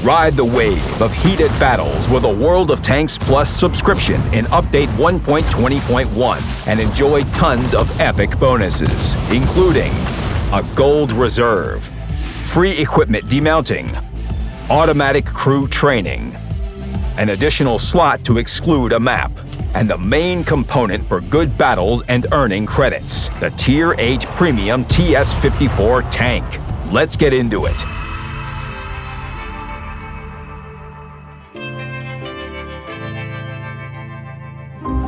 Ride the wave of heated battles with a World of Tanks Plus subscription in Update 1.20.1 and enjoy tons of epic bonuses, including a Gold Reserve, free equipment demounting, automatic crew training, an additional slot to exclude a map, and the main component for good battles and earning credits, the Tier VIII Premium TS-54 tank. Let's get into it.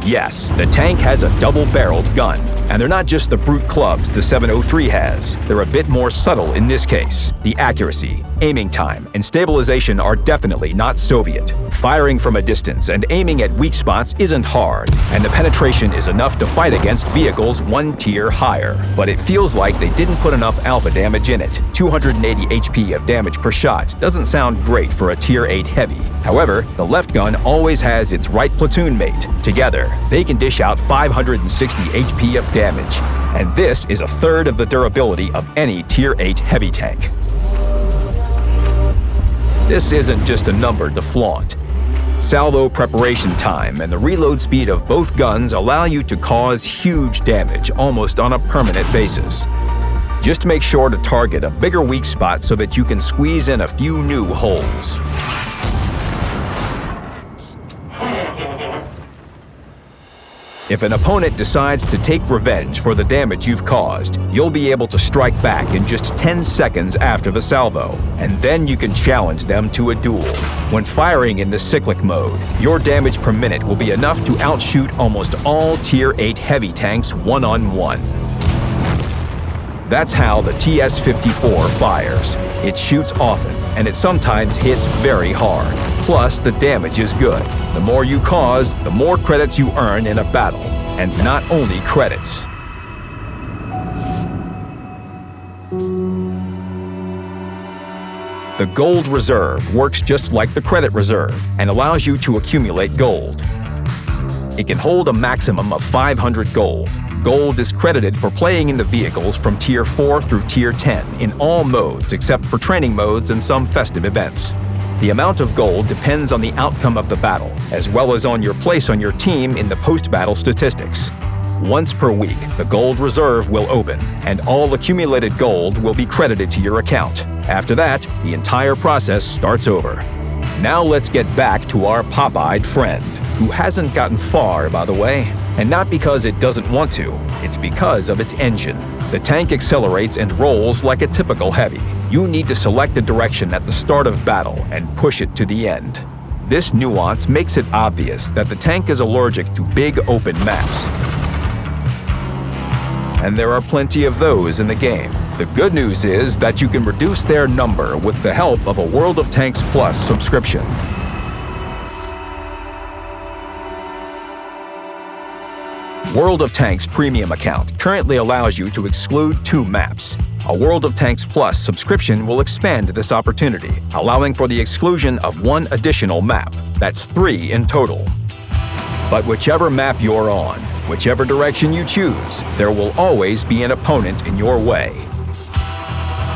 Yes, the tank has a double-barreled gun, and they're not just the brute clubs the 703 has. They're a bit more subtle in this case. The accuracy, aiming time, and stabilization are definitely not Soviet. Firing from a distance and aiming at weak spots isn't hard, and the penetration is enough to fight against vehicles one tier higher. But it feels like they didn't put enough alpha damage in it. 280 HP of damage per shot doesn't sound great for a Tier VIII heavy. However, the left gun always has its right platoon mate. Together, they can dish out 560 HP of damage, and this is a third of the durability of any Tier VIII heavy tank. This isn't just a number to flaunt. Salvo preparation time and the reload speed of both guns allow you to cause huge damage almost on a permanent basis. Just make sure to target a bigger weak spot so that you can squeeze in a few new holes. If an opponent decides to take revenge for the damage you've caused, you'll be able to strike back in just 10 seconds after the salvo, and then you can challenge them to a duel. When firing in the cyclic mode, your damage per minute will be enough to outshoot almost all Tier VIII heavy tanks one-on-one. That's how the TS-54 fires. It shoots often, and it sometimes hits very hard. Plus, the damage is good. The more you cause, the more credits you earn in a battle. And not only credits. The Gold Reserve works just like the Credit Reserve and allows you to accumulate gold. It can hold a maximum of 500 gold. Gold is credited for playing in the vehicles from Tier 4 through Tier 10 in all modes except for training modes and some festive events. The amount of gold depends on the outcome of the battle, as well as on your place on your team in the post-battle statistics. Once per week, the Gold Reserve will open, and all accumulated gold will be credited to your account. After that, the entire process starts over. Now let's get back to our pop-eyed friend, who hasn't gotten far, by the way. And not because it doesn't want to, it's because of its engine. The tank accelerates and rolls like a typical heavy. You need to select a direction at the start of battle and push it to the end. This nuance makes it obvious that the tank is allergic to big open maps. And there are plenty of those in the game. The good news is that you can reduce their number with the help of a World of Tanks Plus subscription. World of Tanks Premium account currently allows you to exclude 2 maps. A World of Tanks Plus subscription will expand this opportunity, allowing for the exclusion of 1 additional map. That's 3 in total. But whichever map you're on, whichever direction you choose, there will always be an opponent in your way.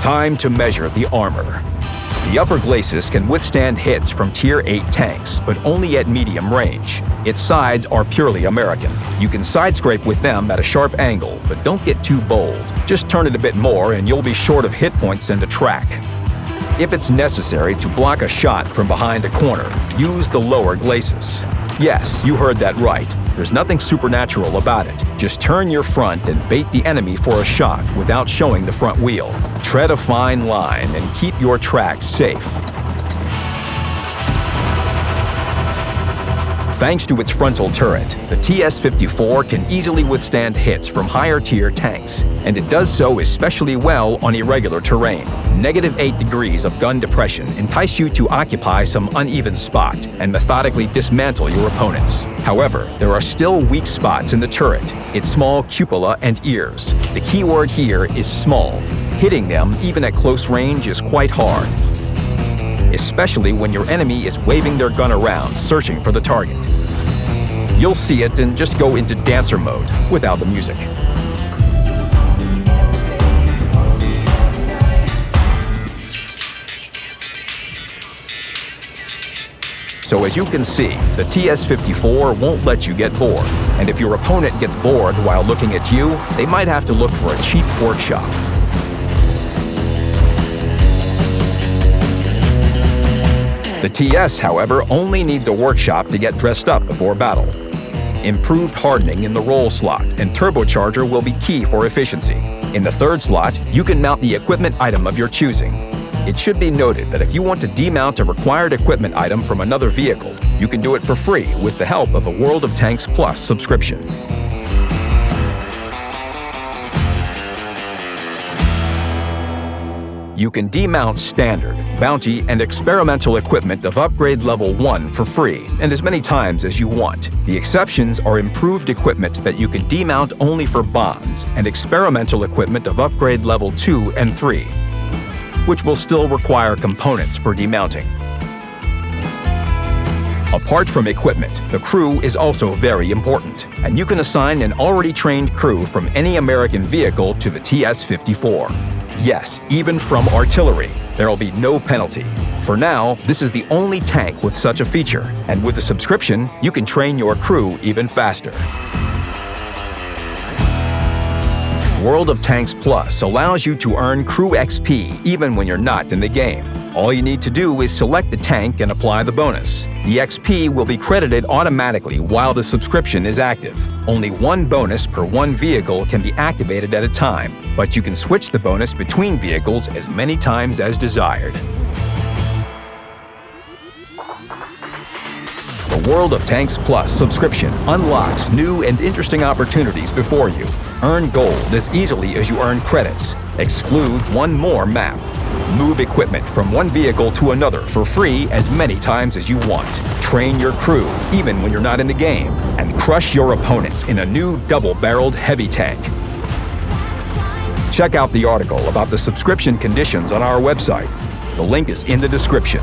Time to measure the armor. The upper glacis can withstand hits from Tier VIII tanks, but only at medium range. Its sides are purely American. You can side-scrape with them at a sharp angle, but don't get too bold. Just turn it a bit more and you'll be short of hit points and a track. If it's necessary to block a shot from behind a corner, use the lower glacis. Yes, you heard that right. There's nothing supernatural about it. Just turn your front and bait the enemy for a shot without showing the front wheel. Tread a fine line and keep your tracks safe. Thanks to its frontal turret, the TS-54 can easily withstand hits from higher-tier tanks, and it does so especially well on irregular terrain. -8 degrees of gun depression entice you to occupy some uneven spot and methodically dismantle your opponents. However, there are still weak spots in the turret, its small cupola and ears. The key word here is small. Hitting them, even at close range, is quite hard, especially when your enemy is waving their gun around, searching for the target. You'll see it and just go into dancer mode without the music. So as you can see, the TS-54 won't let you get bored. And if your opponent gets bored while looking at you, they might have to look for a cheap workshop. The TS, however, only needs a workshop to get dressed up before battle. Improved hardening in the roll slot and turbocharger will be key for efficiency. In the third slot, you can mount the equipment item of your choosing. It should be noted that if you want to demount a required equipment item from another vehicle, you can do it for free with the help of a World of Tanks Plus subscription. You can demount standard, bounty, and experimental equipment of upgrade level 1 for free, and as many times as you want. The exceptions are improved equipment that you can demount only for bonds, and experimental equipment of upgrade level 2 and 3, which will still require components for demounting. Apart from equipment, the crew is also very important, and you can assign an already trained crew from any American vehicle to the TS-54. Yes, even from artillery. There will be no penalty. For now, this is the only tank with such a feature, and with the subscription, you can train your crew even faster. World of Tanks Plus allows you to earn crew XP even when you're not in the game. All you need to do is select the tank and apply the bonus. The XP will be credited automatically while the subscription is active. Only one bonus per one vehicle can be activated at a time, but you can switch the bonus between vehicles as many times as desired. The World of Tanks Plus subscription unlocks new and interesting opportunities before you. Earn gold as easily as you earn credits. Exclude one more map. Move equipment from one vehicle to another for free as many times as you want. Train your crew even when you're not in the game. And crush your opponents in a new double-barreled heavy tank. Check out the article about the subscription conditions on our website. The link is in the description.